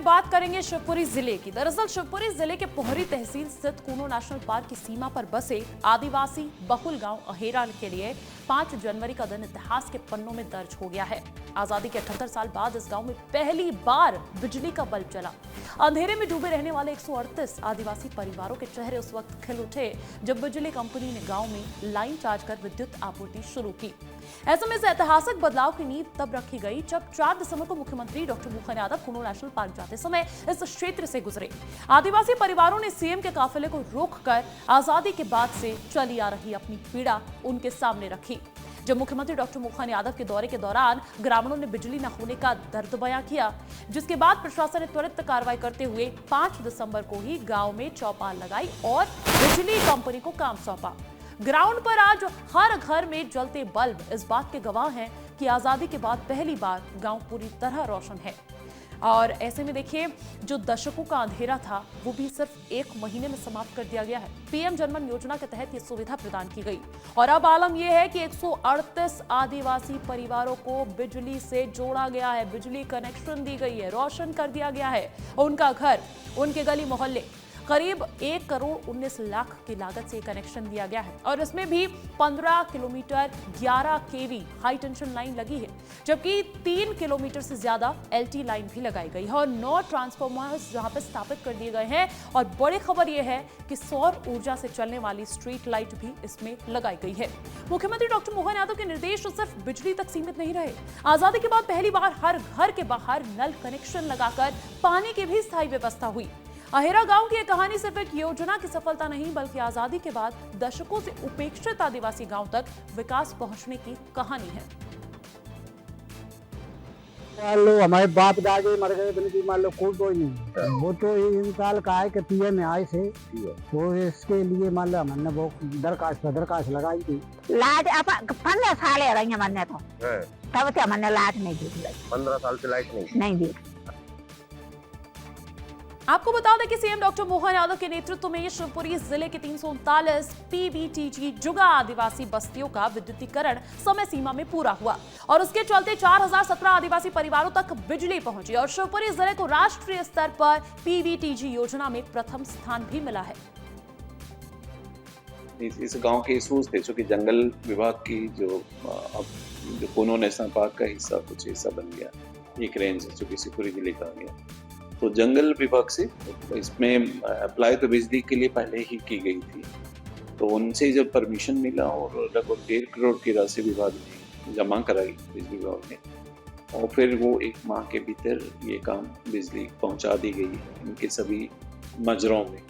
बात करेंगे शिवपुरी जिले की। दरअसल शिवपुरी जिले के पोहरी तहसील स्थित कूनो नेशनल पार्क की सीमा पर बसे आदिवासी बहुल गांव अहेरा के लिए 5 जनवरी का दिन इतिहास के पन्नों में दर्ज हो गया है। आजादी के 78 साल बाद इस गांव में पहली बार बिजली का बल्ब जला। अंधेरे में डूबे रहने वाले 138 आदिवासी परिवारों के चेहरे उस वक्त खिल उठे जब बिजली कंपनी ने गांव में लाइन चार्ज कर विद्युत आपूर्ति शुरू की। ऐसे में इस ऐतिहासिक बदलाव की नींव तब रखी गई जब 4 दिसंबर को मुख्यमंत्री doctor Mohan Yadav Kuno national park जाते समय इस क्षेत्र से गुजरे। आदिवासी परिवारों ने सीएम के काफिले को रोककर आजादी के बाद से चली आ रही अपनी पीड़ा उनके सामने रखी। जब मुख्यमंत्री डॉक्टर मोहन यादव के दौरे के दौरान ग्रामीणों ने बिजली न होने का दर्द बयां किया, जिसके बाद प्रशासन ने त्वरित कार्रवाई करते हुए 5 दिसंबर को ही गांव में चौपाल लगाई और बिजली कंपनी को काम सौंपा। ग्राउंड पर आज हर घर में जलते बल्ब इस बात के गवाह हैं कि आजादी के बाद पहली बार गांव पूरी तरह रोशन है। और ऐसे में देखिए, जो दशकों का अंधेरा था वो भी सिर्फ 1 महीने में समाप्त कर दिया गया है। पीएम जनमन योजना के तहत ये सुविधा प्रदान की गई और अब आलम यह है कि 138 आदिवासी परिवारों को बिजली से जोड़ा गया है, बिजली कनेक्शन दी गई है, रोशन कर दिया गया है। उनका घर, उनके गली मोहल्ले, करीब 1 करोड़ 19 लाख की लागत से कनेक्शन दिया गया है और इसमें भी 15 किलोमीटर 11 केवी हाई टेंशन लाइन लगी है, जबकि 3 किलोमीटर से ज्यादा एलटी लाइन भी लगाई गई है और 9 ट्रांसफार्मर्स जहां पर स्थापित कर दिए गए हैं। और बड़ी खबर यह है कि सौर ऊर्जा से चलने वाली स्ट्रीट लाइट भी इसमें लगाई गई है। मुख्यमंत्री डॉक्टर मोहन यादव के निर्देश सिर्फ बिजली तक सीमित नहीं रहे। आजादी के बाद पहली बार हर घर के बाहर नल कनेक्शन लगाकर पानी की भी स्थायी व्यवस्था हुई। अहेरा गांव की यह कहानी सिर्फ एक योजना की सफलता नहीं, बल्कि आजादी के बाद दशकों से उपेक्षित आदिवासी गांव तक विकास पहुंचने की कहानी है। मान लो हमारे बाप दादे मर गए, बिल्कुल मान लो कोई नहीं, वो तो इन साल का है कि पीएम आए से, तो इसके लिए मान लो हमने वो दरखास्त लगाई थी। लाइट 15 साल है रही हमने तो तब से हमने लाइट नहीं दी। 15 साल से लाइट नहीं दी। आपको बता दें कि सीएम डॉक्टर मोहन यादव के नेतृत्व में शिवपुरी जिले के 339 पीबीटीजी जुगा आदिवासी बस्तियों का विद्युतीकरण समय सीमा में पूरा हुआ और उसके चलते 4017 आदिवासी परिवारों तक बिजली पहुंची और शिवपुरी जिले को राष्ट्रीय स्तर पर पीबीटीजी योजना में प्रथम स्थान भी मिला है। इस गांव के इशूज थे, चूंकि जंगल विभाग की जो कूनो नेशनल पार्क का हिस्सा कुछ हिस्सा बन गया, एक रेंज है जो शिवपुरी जिले का आ गया, तो जंगल विभाग से इसमें अप्लाई तो बिजली के लिए पहले ही की गई थी। तो उनसे जब परमिशन मिला और लगभग 1.5 करोड़ की राशि विभाग ने जमा कराई बिजली विभाग ने, और फिर वो 1 माह के भीतर ये काम बिजली पहुंचा दी गई है इनके सभी मजरों में।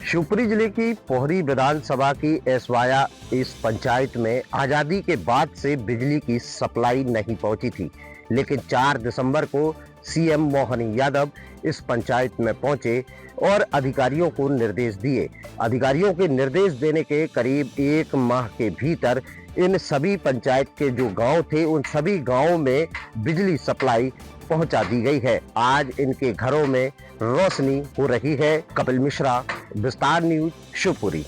शिवपुरी जिले की पोहरी विधानसभा की एसवाया इस पंचायत में आजादी के बाद से बिजली की सप्लाई नहीं पहुंची थी, लेकिन 4 दिसंबर को सीएम मोहन यादव इस पंचायत में पहुंचे और अधिकारियों को निर्देश दिए। अधिकारियों के निर्देश देने के करीब 1 माह के भीतर इन सभी पंचायत के जो गांव थे उन सभी गांवों में बिजली सप्लाई पहुंचा दी गई है। आज इनके घरों में रोशनी हो रही है। कपिल मिश्रा, विस्तार न्यूज, शिवपुरी।